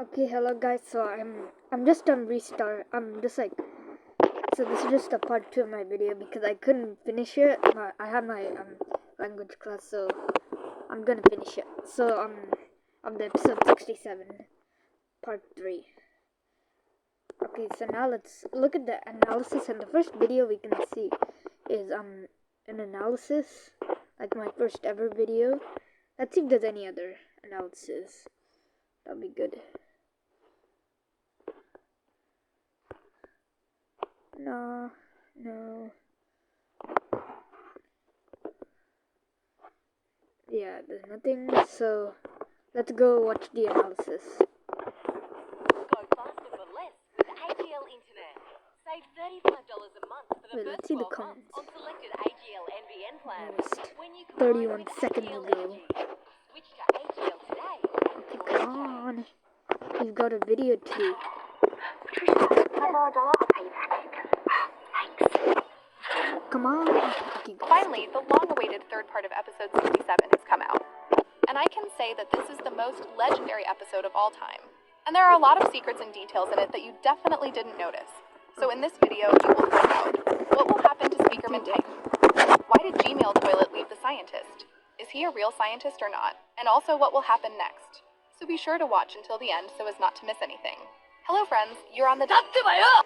Okay, hello guys. So I'm just on restart. So this is just a part 2 of my video because I couldn't finish it. I had my language class, so I'm gonna finish it. So on the episode 67, part 3. Okay, so now let's look at the analysis, and the first video we can see is an analysis, like my first ever video. Let's see if there's any other analysis. That'll be good. No. Yeah, there's nothing, so let's go watch the analysis. Go faster for less with AGL Internet. Save $35 a month for the first 12 months on selected AGL NBN plans. When you 31 seconds AGL ago. Energy. Switch to AGL today. Okay, come on. We've got a video to do. Come on. Okay, Finally, the long-awaited third part of episode 67 has come out. And I can say that this is the most legendary episode of all time. And there are a lot of secrets and details in it that you definitely didn't notice. So in this video, you will find out what will happen to Speakerman Titan. Why did Gmail Toilet leave the scientist? Is he a real scientist or not? And also what will happen next. So be sure to watch until the end so as not to miss anything. Hello friends, you're on the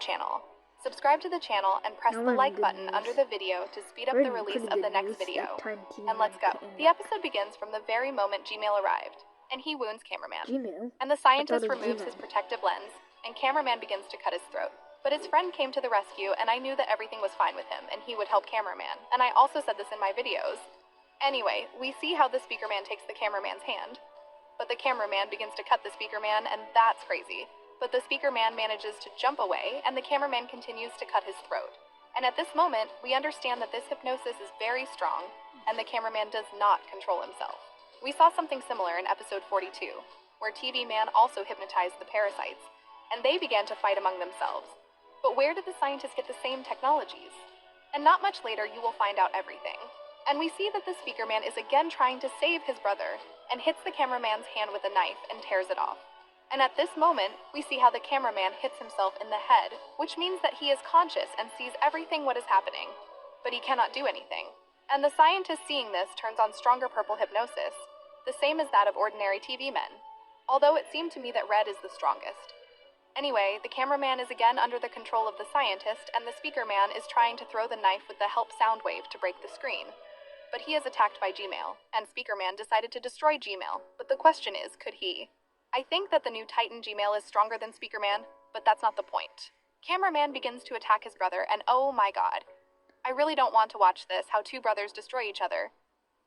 channel. Subscribe to the channel and press the like button under the video to speed up the release of the next video. And let's go. The episode begins from the very moment Gmail arrived, and he wounds Cameraman. And the scientist removes his protective lens, and Cameraman begins to cut his throat. But his friend came to the rescue, and I knew that everything was fine with him, and he would help Cameraman. And I also said this in my videos. Anyway, we see how the Speakerman takes the Cameraman's hand. But the Cameraman begins to cut the Speakerman, and that's crazy. But the Speakerman manages to jump away, and the Cameraman continues to cut his throat. And at this moment, we understand that this hypnosis is very strong, and the Cameraman does not control himself. We saw something similar in episode 42, where TV Man also hypnotized the parasites, and they began to fight among themselves. But where did the scientists get the same technologies? And not much later, you will find out everything. And we see that the Speakerman is again trying to save his brother, and hits the Cameraman's hand with a knife and tears it off. And at this moment, we see how the Cameraman hits himself in the head, which means that he is conscious and sees everything what is happening. But he cannot do anything. And the scientist seeing this turns on stronger purple hypnosis, the same as that of ordinary TV men. Although it seemed to me that red is the strongest. Anyway, the Cameraman is again under the control of the scientist, and the Speakerman is trying to throw the knife with the help sound wave to break the screen. But he is attacked by Gmail, and Speakerman decided to destroy Gmail. But the question is, could he? I think that the new Titan Gmail is stronger than Speakerman, but that's not the point. Cameraman begins to attack his brother, and oh my god. I really don't want to watch this, how two brothers destroy each other.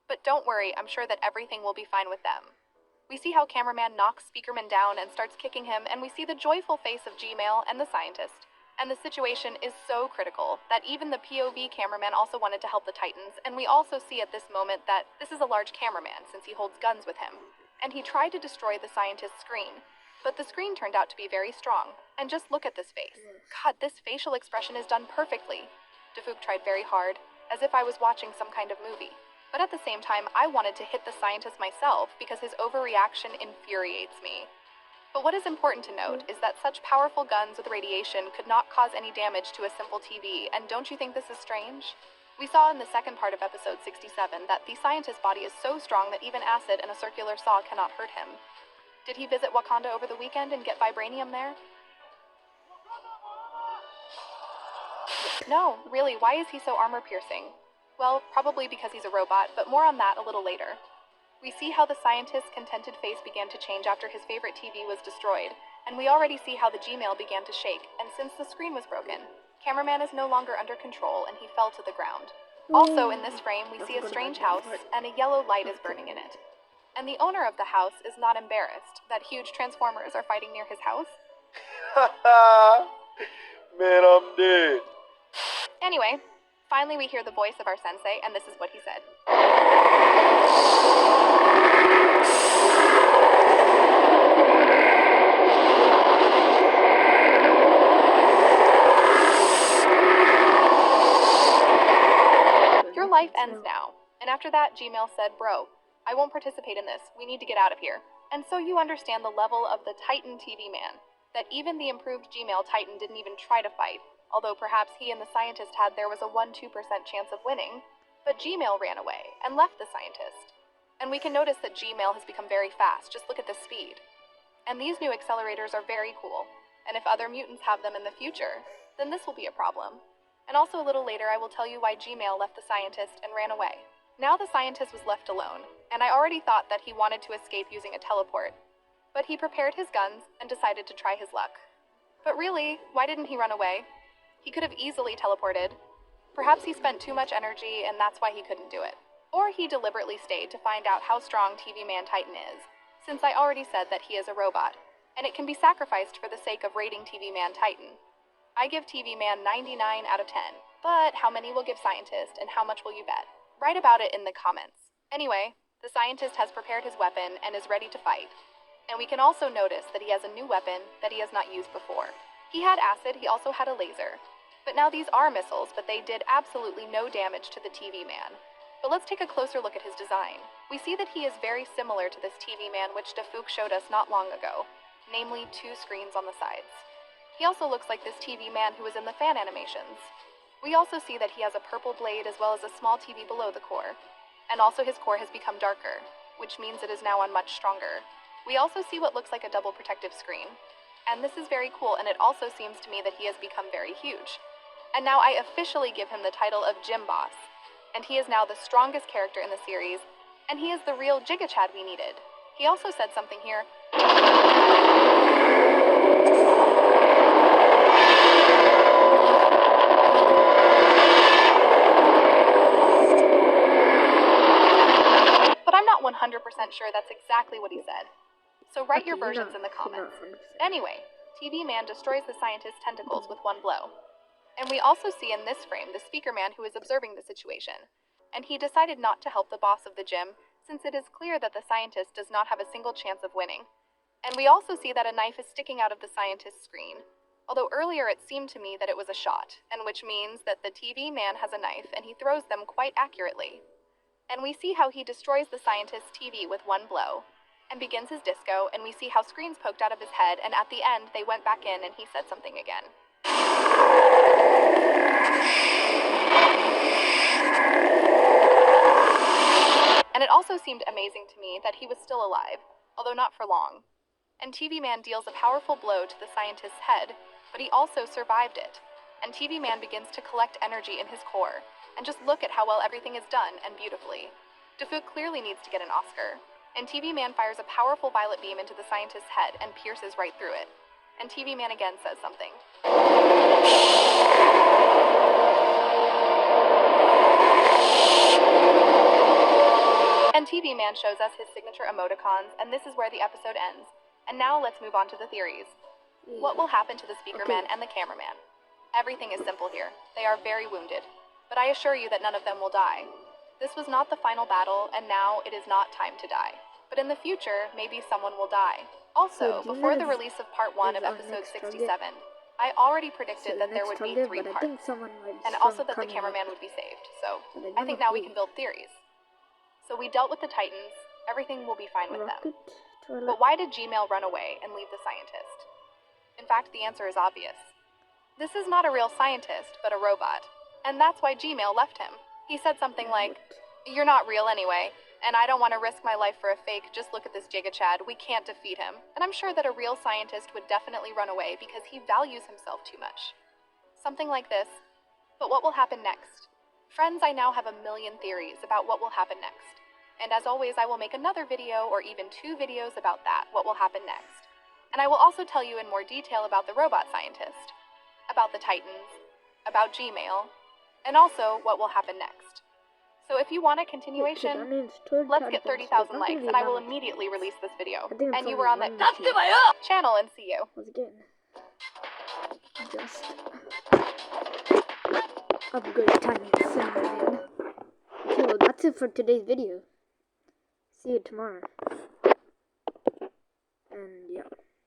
But don't worry, I'm sure that everything will be fine with them. We see how Cameraman knocks Speakerman down and starts kicking him, and we see the joyful face of Gmail and the scientist. And the situation is so critical that even the POV cameraman also wanted to help the Titans, and we also see at this moment that this is a large cameraman since he holds guns with him. And he tried to destroy the scientist's screen, but the screen turned out to be very strong. And just look at this face. God, this facial expression is done perfectly. Defuk tried very hard, as if I was watching some kind of movie. But at the same time, I wanted to hit the scientist myself because his overreaction infuriates me. But what is important to note is that such powerful guns with radiation could not cause any damage to a simple TV, and don't you think this is strange? We saw in the second part of episode 67 that the scientist's body is so strong that even acid and a circular saw cannot hurt him. Did he visit Wakanda over the weekend and get vibranium there? No, really, why is he so armor-piercing? Well, probably because he's a robot, but more on that a little later. We see how the scientist's contented face began to change after his favorite TV was destroyed, and we already see how the Gmail began to shake, and since the screen was broken, Cameraman is no longer under control and he fell to the ground. Also in this frame, we see a strange house and a yellow light is burning in it. And the owner of the house is not embarrassed that huge transformers are fighting near his house. Man, I'm dead. Anyway, finally we hear the voice of our sensei, and this is what he said. Your life ends now. And after that, Gmail said, bro, I won't participate in this. We need to get out of here. And so you understand the level of the Titan TV man, that even the improved Gmail Titan didn't even try to fight, although perhaps he and the scientist had there was a 1-2% chance of winning, but Gmail ran away and left the scientist. And we can notice that Gmail has become very fast, just look at the speed. And these new accelerators are very cool, and if other mutants have them in the future, then this will be a problem. And also a little later I will tell you why Gmail left the scientist and ran away. Now the scientist was left alone, and I already thought that he wanted to escape using a teleport. But he prepared his guns and decided to try his luck. But really, why didn't he run away? He could have easily teleported. Perhaps he spent too much energy and that's why he couldn't do it. Or he deliberately stayed to find out how strong TV Man Titan is, since I already said that he is a robot, and it can be sacrificed for the sake of rating TV Man Titan. I give TV Man 99 out of 10, but how many will give Scientist and how much will you bet? Write about it in the comments. Anyway, the Scientist has prepared his weapon and is ready to fight. And we can also notice that he has a new weapon that he has not used before. He had acid, he also had a laser. But now these are missiles, but they did absolutely no damage to the TV man. But let's take a closer look at his design. We see that he is very similar to this TV man which Defuk showed us not long ago, namely 2 screens on the sides. He also looks like this TV man who was in the fan animations. We also see that he has a purple blade as well as a small TV below the core. And also his core has become darker, which means it is now on much stronger. We also see what looks like a double protective screen. And this is very cool, and it also seems to me that he has become very huge. And now I officially give him the title of Gym Boss. And he is now the strongest character in the series, and he is the real Giga Chad we needed. He also said something here. But I'm not 100% sure that's exactly what he said. So write your versions in the comments. Anyway, TV Man destroys the scientist's tentacles with one blow. And we also see in this frame the speaker man who is observing the situation. And he decided not to help the boss of the gym, since it is clear that the scientist does not have a single chance of winning. And we also see that a knife is sticking out of the scientist's screen. Although earlier it seemed to me that it was a shot, and which means that the TV man has a knife and he throws them quite accurately. And we see how he destroys the scientist's TV with one blow, and begins his disco, and we see how screens poked out of his head, and at the end they went back in and he said something again. And it also seemed amazing to me that he was still alive, although not for long. And TV Man deals a powerful blow to the scientist's head, but he also survived it. And TV Man begins to collect energy in his core, and just look at how well everything is done, and beautifully. Defuk clearly needs to get an Oscar. And TV Man fires a powerful violet beam into the scientist's head and pierces right through it. And TV Man again says something. And TV Man shows us his signature emoticons, and this is where the episode ends. And now let's move on to the theories. What will happen to the speaker man and the cameraman? Everything is simple here. They are very wounded. But I assure you that none of them will die. This was not the final battle, and now it is not time to die. But in the future, maybe someone will die. Also, before the release of part 1 of episode 67, I already predicted that there would be 3 parts, and also that the cameraman would be saved, so I think now we can build theories. So we dealt with the Titans, everything will be fine with them. But why did Gmail run away and leave the scientist? In fact, the answer is obvious. This is not a real scientist, but a robot, and that's why Gmail left him. He said something like, "You're not real anyway, and I don't want to risk my life for a fake, just look at this Giga Chad, we can't defeat him." And I'm sure that a real scientist would definitely run away because he values himself too much. Something like this. But what will happen next? Friends, I now have a million theories about what will happen next. And as always, I will make another video or even 2 videos about that, what will happen next. And I will also tell you in more detail about the robot scientist, about the Titans, about Gmail, and also what will happen next. So if you want a continuation, let's get 30,000 likes and I will immediately release this video. And you were on the channel, and see you. Just upgrade time. Okay, well that's it for today's video. See you tomorrow.